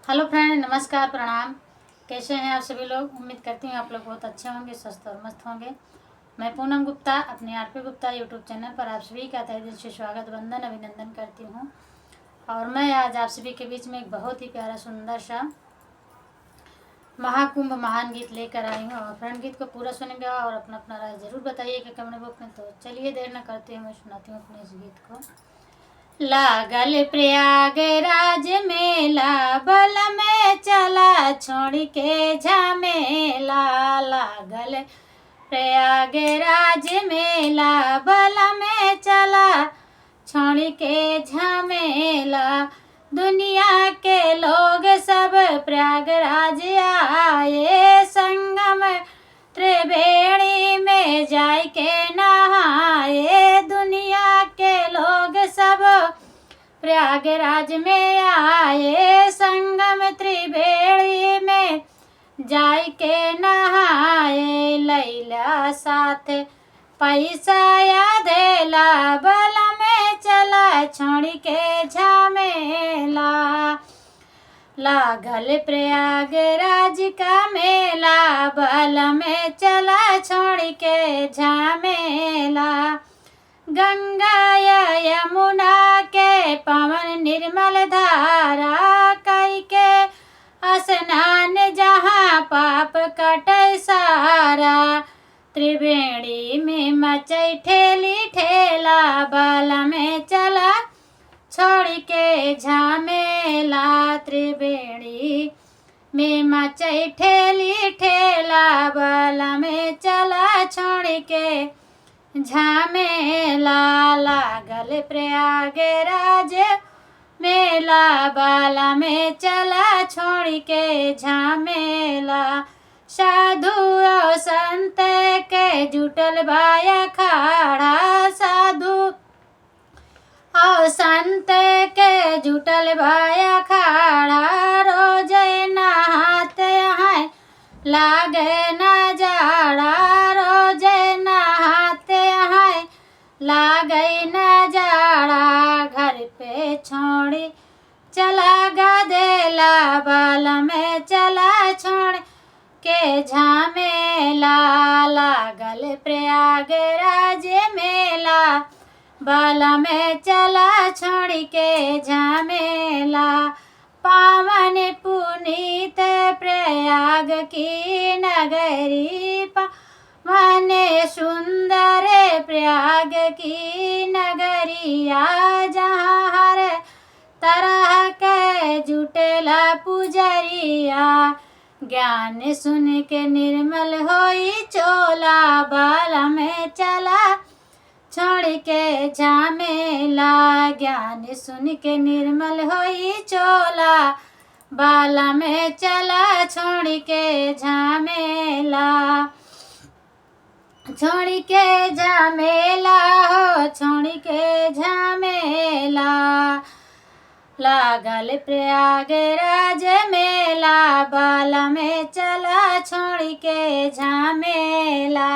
Hello friend, नमस्कार, प्रणाम। कैसे हैं आप सभी लोग? उम्मीद करती हूँ आप लोग बहुत अच्छे होंगे, स्वस्थ और मस्त होंगे। मैं पूनम गुप्ता अपने आरपी गुप्ता यूट्यूब चैनल पर आप सभी का तहे दिल से स्वागत, वंदन, अभिनंदन करती हूँ। और मैं आज आप सभी के बीच में एक बहुत ही प्यारा सुंदर सा महाकुंभ महान गीत लेकर आई हूँ। और फ्रेंड, गीत को पूरा सुनेंगे और अपना अपना राय जरूर बताइएगा कमेंट बॉक्स में। तो चलिए देर न करते हुए मैं सुनाती हूँ अपने इस गीत को। लागल प्रयागराज मेला, बल में चला छोड़ के झमेला। लागल प्रयागराज मेला, बल में चला छोड़ के झमेला। दुनिया के लोग सब प्रयागराज आए, संगम त्रिवेणी में जाय के नहाए। दुनिया के लोग सब प्रयागराज में आए, संगम त्रिवेणी में जाय के नहाए। लैला साथ पैसा यादेला, बल में चला छोड़ के झमेला। लागल प्रयागराज का मेला, बल में चला छोड़ के झमेला। गंगा यमुना के पवन निर्मल धारा, कई के स्नान जहाँ पाप कटे सारा। त्रिवेणी में मचई ठेली ठेला, बल में चला छोड़ के झमेला। त्रिवेणी में मचई ठेली ठेला, बल में चला छोड़ के झमेला। लागल प्रयागराज मेला, बल में चला छोड़ के झमेला। साधु और संत के जुटल बाया खाड़ा, साधु और संत के जुटल बाया खाड़ा। रोज नहाते हैं लागे न जाड़ा, रोज नहाते हैं लागे न जाड़ा। घर पे छोड़ी चला गदेला, बल में चला छोड़ के झमेला। लागल प्रयागराज मेला, बल में चला छोड़ के झमेला। पावन पुनीत प्रयाग की नगरी, पावन सुंदर प्रयाग की नगरिया। जहाँ हर तरह के जुटेला पुजरिया, ज्ञान सुन के निर्मल होई चोला। बल में चला छोड़ के झमेला, ज्ञान सुन के निर्मल होई चोला। बल में चला छोड़ के झमेला, छोड़ के झमेला हो, छोड़ के झमेला। लागल प्रयागराज मेला, बल में चला छोड़ के झमेला।